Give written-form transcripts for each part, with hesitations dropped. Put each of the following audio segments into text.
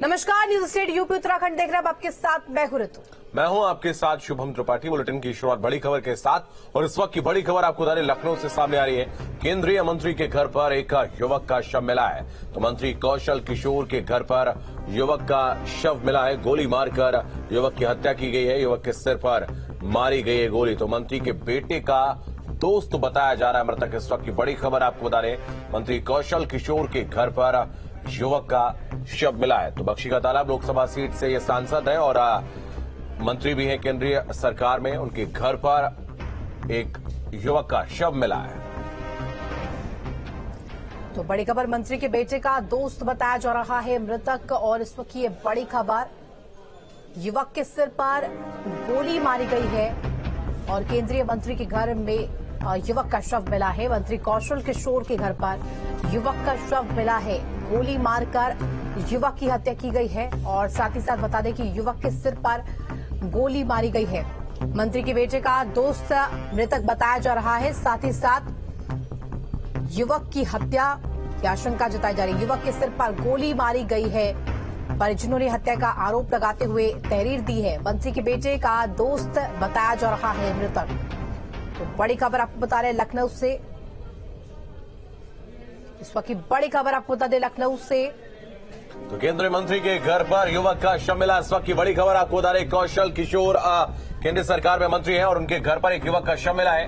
नमस्कार, news state UP Uttarakhand देख रहे हैं। आपके साथ मैं हूं ऋतु। मैं हूं आपके साथ शुभम त्रिपाठी। बुलेटिन की शुरुआत बड़ी खबर के साथ और इस वक्त की बड़ी खबर आपको बता दें, लखनऊ से सामने आ रही है। केंद्रीय मंत्री के घर पर एक युवक का शव मिला है। तो मंत्री कौशल किशोर के घर पर युवक का शव मिला है। गोली मारकर युवक की हत्या की गई है। युवक के सिर पर मारी गई है गोली। तो मंत्री के बेटे का दोस्त बताया जा रहा है मृतक। इस वक्त की बड़ी खबर आपको बता दें, मंत्री कौशल किशोर के घर पर युवक का शव मिला है। तो बख्शी का तालाब लोकसभा सीट से ये सांसद है और मंत्री भी है केंद्रीय सरकार में। उनके घर पर एक युवक का शव मिला है। तो बड़ी खबर, मंत्री के बेटे का दोस्त बताया जा रहा है मृतक। और इस वक्त ये बड़ी खबर, युवक के सिर पर गोली मारी गई है और केंद्रीय मंत्री के घर में युवक का शव मिला है। मंत्री कौशल किशोर के घर पर युवक का शव मिला है। गोली मारकर युवक की हत्या की गई है और साथ ही साथ बता दें कि युवक के सिर पर गोली मारी गई है। मंत्री के बेटे का दोस्त मृतक बताया जा रहा है। साथ ही साथ युवक की हत्या की आशंका जताई जा रही है। युवक के सिर पर गोली मारी गई है। परिजनों ने हत्या का आरोप लगाते हुए तहरीर दी है। मंत्री के बेटे का दोस्त बताया जा रहा है मृतक। तो बड़ी खबर आपको बता रहे हैं लखनऊ से। इस वक्त की बड़ी खबर आपको बता दें लखनऊ से। तो केंद्रीय मंत्री के घर पर युवक का शव मिला। इस वक्त की बड़ी खबर आपको बता रहे, कौशल किशोर केंद्र सरकार में मंत्री है और उनके घर पर एक युवक का शव मिला है।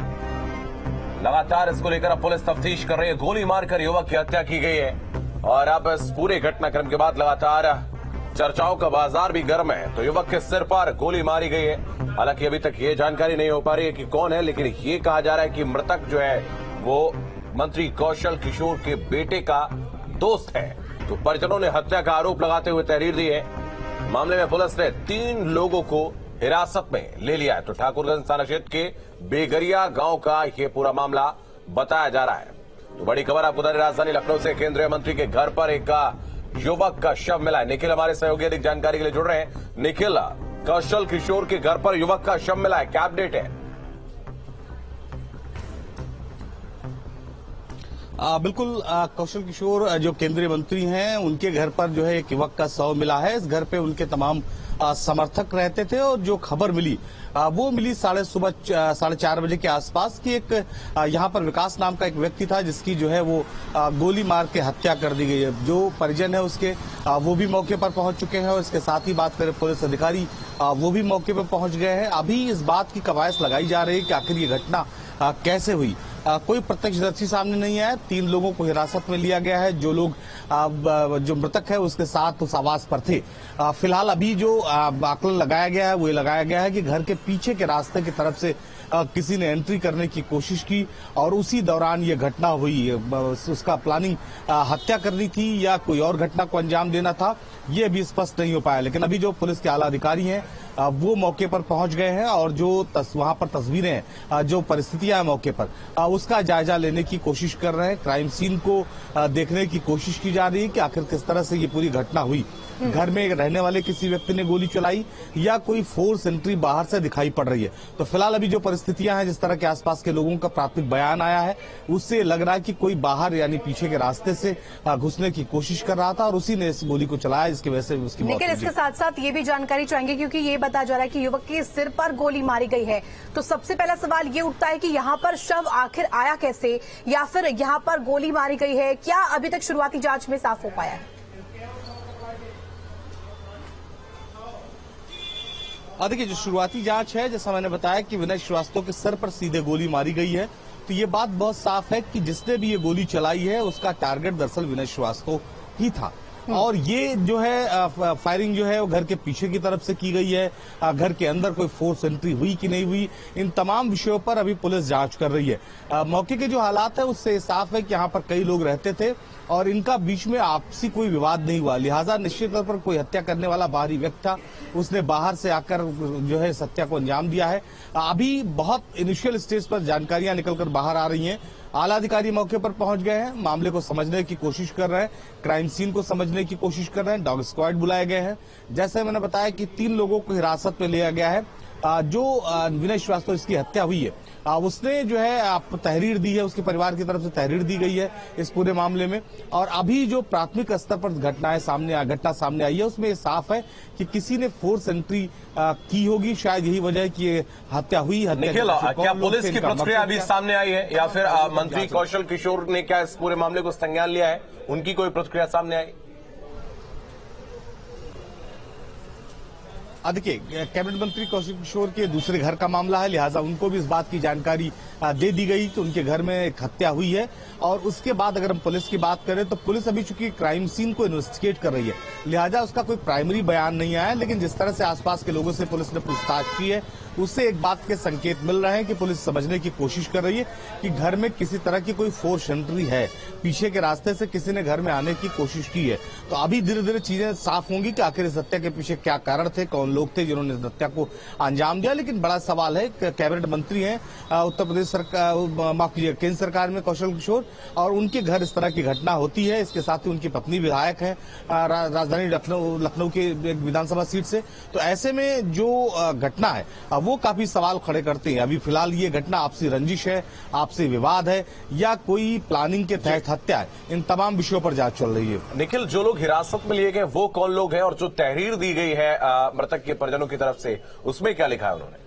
लगातार इसको लेकर अब पुलिस तफ्तीश कर रही है। गोली मारकर युवक की हत्या की गई है और अब इस पूरे घटनाक्रम के बाद लगातार चर्चाओं का बाजार भी गर्म है। तो युवक के सिर पर गोली मारी गई है। हालांकि अभी तक ये जानकारी नहीं हो पा रही है कि कौन है, लेकिन ये कहा जा रहा है कि मृतक जो है वो मंत्री कौशल किशोर के बेटे का दोस्त है। तो परिजनों ने हत्या का आरोप लगाते हुए तहरीर दी है। मामले में पुलिस ने 3 लोगों को हिरासत में ले लिया है। तो ठाकुरगंज थाना क्षेत्र के बेगरिया गांव का ये पूरा मामला बताया जा रहा है। तो बड़ी खबर आपको बता दें, राजधानी लखनऊ से केंद्रीय मंत्री के घर पर एक युवक का शव मिला है। निखिल हमारे सहयोगी अधिक जानकारी के लिए जुड़ रहे हैं। निखिल, कौशल किशोर के घर पर युवक का शव मिला है, क्या अपडेट है? बिल्कुल, कौशल किशोर जो केंद्रीय मंत्री हैं, उनके घर पर जो है एक युवक का शव मिला है। इस घर पे उनके तमाम समर्थक रहते थे और जो खबर मिली वो मिली सुबह 4:30 बजे के आसपास कि एक यहाँ पर विकास नाम का एक व्यक्ति था जिसकी जो है वो गोली मार के हत्या कर दी गई है। जो परिजन है उसके वो भी मौके पर पहुंच चुके हैं और इसके साथ ही बात करें पुलिस अधिकारी वो भी मौके पर पहुंच गए हैं। अभी इस बात की कवायद लगाई जा रही है कि आखिर ये घटना कैसे हुई। कोई प्रत्यक्षदर्शी सामने नहीं आया। 3 लोगों को हिरासत में लिया गया है। जो लोग जो मृतक है उसके साथ उस आवास पर थे। फिलहाल अभी जो आकलन लगाया गया है वो ये लगाया गया है कि घर के पीछे के रास्ते की तरफ से किसी ने एंट्री करने की कोशिश की और उसी दौरान ये घटना हुई। उसका प्लानिंग हत्या करनी थी या कोई और घटना को अंजाम देना था, ये अभी स्पष्ट नहीं हो पाया। लेकिन अभी जो पुलिस के आला अधिकारी हैं वो मौके पर पहुंच गए हैं और जो वहां पर तस्वीरें हैं, जो परिस्थितियां हैं मौके पर, उसका जायजा लेने की कोशिश कर रहे हैं। क्राइम सीन को देखने की कोशिश की जा रही है कि आखिर किस तरह से ये पूरी घटना हुई। घर में रहने वाले किसी व्यक्ति ने गोली चलाई या कोई फोर्स एंट्री बाहर से दिखाई पड़ रही है। तो फिलहाल अभी जो परिस्थितियां हैं, जिस तरह के आसपास के लोगों का प्राथमिक बयान आया है, उससे लग रहा है कि कोई बाहर यानी पीछे के रास्ते से घुसने की कोशिश कर रहा था और उसी ने इस गोली को चलाया, जिसकी वजह से उसकी मौत हो गई। लेकिन इसके साथ साथ ये भी जानकारी चाहेंगे क्योंकि ये बताया जा रहा है कि युवक के सिर पर गोली मारी गई है। तो सबसे पहला सवाल ये उठता है कि यहाँ पर शव आखिर आया कैसे, या फिर यहाँ पर गोली मारी गई है, क्या अभी तक शुरुआती जांच में साफ हो पाया है? देखिए, जो शुरुआती जांच है, जैसा मैंने बताया कि विनय श्रीवास्तव के सर पर सीधे गोली मारी गई है। तो ये बात बहुत साफ है कि जिसने भी ये गोली चलाई है उसका टारगेट दरअसल विनय श्रीवास्तव ही था। और ये जो है फायरिंग जो है वो घर के पीछे की तरफ से की गई है। घर के अंदर कोई फोर्स एंट्री हुई कि नहीं हुई, इन तमाम विषयों पर अभी पुलिस जांच कर रही है। मौके के जो हालात है उससे साफ है कि यहाँ पर कई लोग रहते थे और इनका बीच में आपसी कोई विवाद नहीं हुआ। लिहाजा निश्चित तौर पर कोई हत्या करने वाला बाहरी व्यक्ति था, उसने बाहर से आकर जो है इस हत्या को अंजाम दिया है। अभी बहुत इनिशियल स्टेज पर जानकारियां निकलकर बाहर आ रही हैं। आला अधिकारी मौके पर पहुंच गए हैं, मामले को समझने की कोशिश कर रहे हैं, क्राइम सीन को समझने की कोशिश कर रहे हैं। डॉग स्क्वाड बुलाए गए हैं। जैसे मैंने बताया कि 3 लोगों को हिरासत में लिया गया है। जो विनय श्रीवास्तव इसकी हत्या हुई है उसने जो है आप तहरीर दी है, उसके परिवार की तरफ से तहरीर दी गई है इस पूरे मामले में। और अभी जो प्राथमिक स्तर पर घटना सामने आई है उसमें साफ है कि किसी ने फोर्स एंट्री की होगी, शायद यही वजह है कि ये हत्या हुई। निखिल, क्या पुलिस की प्रतिक्रिया अभी सामने आई है या फिर मंत्री कौशल किशोर ने क्या इस पूरे मामले को संज्ञान लिया है, उनकी कोई प्रतिक्रिया सामने आई? देखिए, कैबिनेट मंत्री कौशल किशोर के दूसरे घर का मामला है, लिहाजा उनको भी इस बात की जानकारी दे दी गई कि उनके घर में एक हत्या हुई है। और उसके बाद अगर हम पुलिस की बात करें तो पुलिस अभी चूंकि क्राइम सीन को इन्वेस्टिगेट कर रही है, लिहाजा उसका कोई प्राइमरी बयान नहीं आया। लेकिन जिस तरह से आसपास के लोगों से पुलिस ने पूछताछ की है, उससे एक बात के संकेत मिल रहे हैं कि पुलिस समझने की कोशिश कर रही है कि घर में किसी तरह की कोई फोर्स एंट्री है, पीछे के रास्ते से किसी ने घर में आने की कोशिश की है। तो अभी धीरे धीरे चीजें साफ होंगी कि आखिर इस हत्या के पीछे क्या कारण थे, कौन लोग थे जिन्होंने इस हत्या को अंजाम दिया। लेकिन बड़ा सवाल है, कैबिनेट मंत्री हैं उत्तर प्रदेश सरकार, माफ कीजिए केंद्र सरकार में कौशल किशोर, और उनके घर इस तरह की घटना होती है। इसके साथ ही उनकी पत्नी विधायक है राजधानी लखनऊ के विधानसभा सीट से। तो ऐसे में जो घटना है वो काफी सवाल खड़े करते हैं। अभी फिलहाल ये घटना आपसी रंजिश है, आपसी विवाद है या कोई प्लानिंग के तहत हत्या है, इन तमाम विषयों पर जांच चल रही है। निखिल, जो लोग हिरासत में लिए गए वो कौन लोग हैं और जो तहरीर दी गई है मृतक के परिजनों की तरफ से, उसमें क्या लिखा है उन्होंने?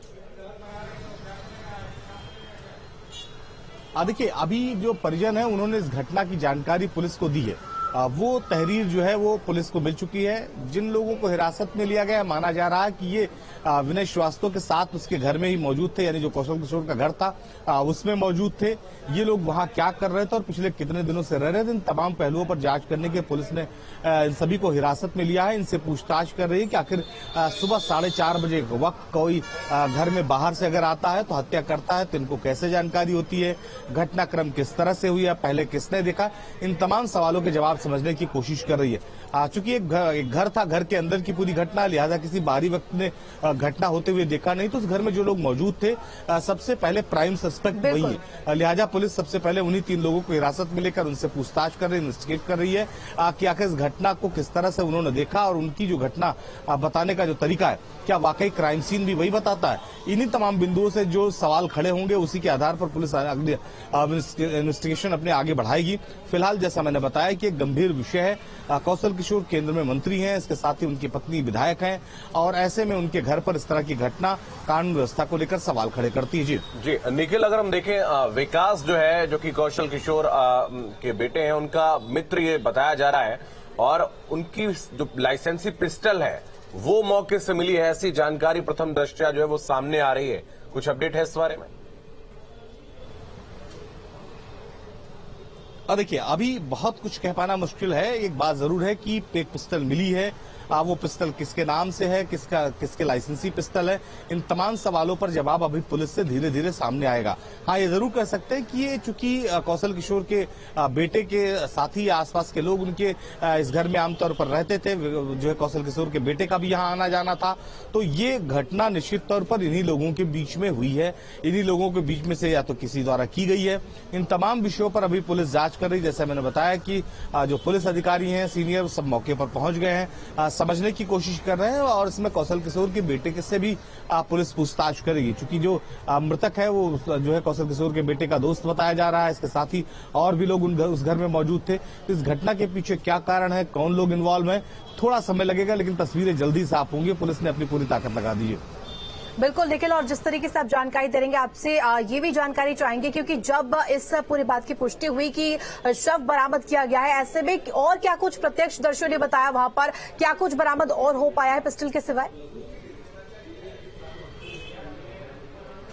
देखिए, अभी जो परिजन है उन्होंने इस घटना की जानकारी पुलिस को दी है। वो तहरीर जो है वो पुलिस को मिल चुकी है। जिन लोगों को हिरासत में लिया गया, माना जा रहा है कि ये विनय श्रीवास्तव के साथ उसके घर में ही मौजूद थे, यानी जो कौशल किशोर का घर था उसमें मौजूद थे। ये लोग वहां क्या कर रहे थे और पिछले कितने दिनों से रह रहे थे, इन तमाम पहलुओं पर जांच करने के पुलिस ने इन सभी को हिरासत में लिया है। इनसे पूछताछ कर रही है कि आखिर सुबह 4:30 बजे वक्त कोई घर में बाहर से अगर आता है तो हत्या करता है तो इनको कैसे जानकारी होती है, घटनाक्रम किस तरह से हुई है, पहले किसने देखा, इन तमाम सवालों के जवाब समझने की कोशिश कर रही है। चूंकि एक घर था, घर के अंदर की पूरी घटना, लिहाजा किसी बाहरी व्यक्ति ने घटना होते हुए देखा नहीं। तो उस घर में जो लोग मौजूद थे सबसे पहले प्राइम सस्पेक्ट वही है, लिहाजा पुलिस सबसे पहले उन्हीं 3 लोगों को हिरासत में लेकर उनसे पूछताछ कर रही है, इन्वेस्टिगेट कर रही है कि आखिर इस घटना को किस तरह से उन्होंने देखा और उनकी जो घटना बताने का जो तरीका है, क्या वाकई क्राइम सीन भी वही बताता है। इन्हीं तमाम बिंदुओं से जो सवाल खड़े होंगे उसी के आधार पर पुलिस अगली इन्वेस्टिगेशन अपने आगे बढ़ाएगी। फिलहाल जैसा मैंने बताया कि एक गंभीर विषय है, कौशल किशोर केंद्र में मंत्री हैं, इसके साथ ही उनकी पत्नी विधायक हैं, और ऐसे में उनके घर पर इस तरह की घटना कानून व्यवस्था को लेकर सवाल खड़े करती है। जी निखिल, अगर हम देखें विकास जो है, जो कि कौशल किशोर के बेटे हैं, उनका मित्र ये बताया जा रहा है, और उनकी जो लाइसेंसी पिस्टल है वो मौके से मिली है, ऐसी जानकारी प्रथम दृष्टया जो है वो सामने आ रही है। कुछ अपडेट है इस बारे में? देखिए, अभी बहुत कुछ कह पाना मुश्किल है। एक बात जरूर है कि एक पिस्टल मिली है, वो पिस्टल किसके नाम से है, किसके लाइसेंसी पिस्टल है, इन तमाम सवालों पर जवाब अभी पुलिस से धीरे धीरे सामने आएगा। हाँ, ये जरूर कह सकते हैं कि ये चूंकि कौशल किशोर के बेटे के साथी आसपास के लोग उनके इस घर में आमतौर पर रहते थे, जो है कौशल किशोर के बेटे का भी यहाँ आना जाना था, तो ये घटना निश्चित तौर पर इन्हीं लोगों के बीच में हुई है। इन्हीं लोगों के बीच में से या तो किसी द्वारा की गई है। इन तमाम विषयों पर अभी पुलिस जांच कर रही है। जैसे मैंने बताया कि जो पुलिस अधिकारी हैं सीनियर, सब मौके पर पहुंच गए हैं, समझने की कोशिश कर रहे हैं, और इसमें कौशल किशोर के बेटे से भी पुलिस पूछताछ करेगी। चूंकि जो मृतक है वो जो है कौशल किशोर के बेटे का दोस्त बताया जा रहा है, इसके साथ ही और भी लोग उस घर में मौजूद थे। इस घटना के पीछे क्या कारण है, कौन लोग इन्वॉल्व है, थोड़ा समय लगेगा, लेकिन तस्वीरें जल्दी साफ होंगी। पुलिस ने अपनी पूरी ताकत लगा दी है। बिल्कुल निखिल, और जिस तरीके से आप जानकारी दे रहेंगे, आपसे ये भी जानकारी चाहेंगे, क्योंकि जब इस पूरी बात की पुष्टि हुई कि शव बरामद किया गया है, ऐसे में और क्या कुछ प्रत्यक्षदर्शियों ने बताया, वहां पर क्या कुछ बरामद और हो पाया है पिस्टल के सिवाय?